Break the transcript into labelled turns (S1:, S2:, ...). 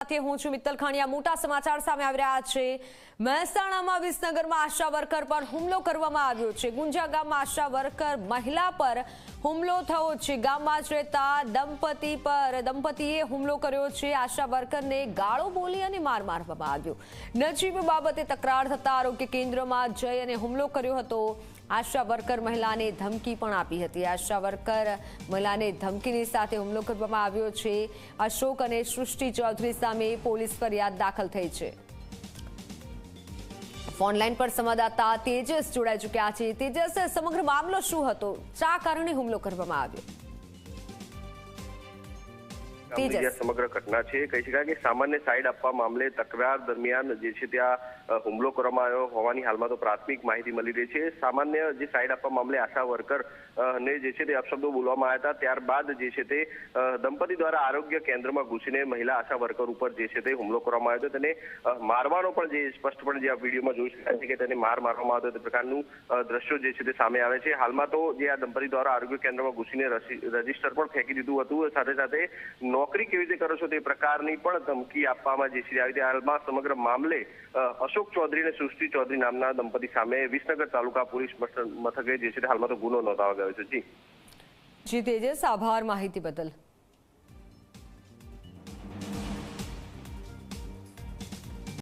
S1: સાથે હું છું મિત્તલ ખાણિયા। મોટા સમાચાર સામે આવી રહ્યા છે। મહેસાણામાં વિસનગરમાં આશા વર્કર પર હુમલો કરવામાં આવ્યો છે। ગુંજા ગામમાં આશા વર્કર મહિલા પર હુમલો થયો છે। ગામમાં જ રહેતા દંપતીએ હુમલો કર્યો છે। આશા વર્કરને ગાળો બોલી અને માર મારવામાં આવ્યો। નજીબ બાબતે તકરાર થતા આરોગ્ય કેન્દ્રમાં જઈ અને હુમલો કર્યો હતો। આશા વર્કર મહિલાને ધમકી પણ આપી હતી। આશા વર્કર મહિલાને ધમકીની સાથે હુમલો કરવામાં આવ્યો છે। અશોક અને સૃષ્ટિ ચૌધરી સામે પોલીસ ફરિયાદ દાખલ થઈ છે। ફોનલાઈન પર સંવાદદાતા તેજસ જોડાઈ ચૂક્યા છે। તેજસ, સમગ્ર મામલો શું હતો? શા કારણે હુમલો કરવામાં આવ્યો?
S2: સમગ્ર ઘટના છે કહી શકાય કે સામાન્ય સાઈડ આપવા મામલે તકરાર દરમિયાન જે છે ત્યાં હુમલો કરવામાં આવ્યો હોવાની હાલમાં તો પ્રાથમિક માહિતી મળી રહી છે। સામાન્ય જે સાઈડ આપવા મામલે આશા વર્કર ને જે છે તે અપશબ્દો બોલવામાં આવ્યા હતા। ત્યારબાદ જે છે તે દંપતી દ્વારા આરોગ્ય કેન્દ્રમાં ઘૂસીને મહિલા આશા વર્કર ઉપર જે છે તે હુમલો કરવામાં આવ્યો હતો। તેને મારવાનો પણ જે સ્પષ્ટપણે જે આ વિડીયોમાં જોઈ શકાય છે કે તેને માર મારવામાં આવ્યો તે પ્રકારનું દ્રશ્યો જે છે તે સામે આવે છે। હાલમાં તો જે આ દંપતી દ્વારા આરોગ્ય કેન્દ્રમાં ઘૂસીને રજીસ્ટર પણ ફેંકી દીધું હતું। સાથે સાથે નોકરી કેવી રીતે કરો છો તે પ્રકારની પણ ધમકી આપવામાં જે છે આવી હતી। હાલમાં સમગ્ર મામલે અશોક ચૌધરી અને સૃષ્ટિ ચૌધરી નામના દંપતી સામે વિસનગર તાલુકા પોલીસ મથકે જે છે હાલમાં તો ગુનો નોંધાવા ગયો છે। જી
S1: તેજસ, આભાર માહિતી બદલ।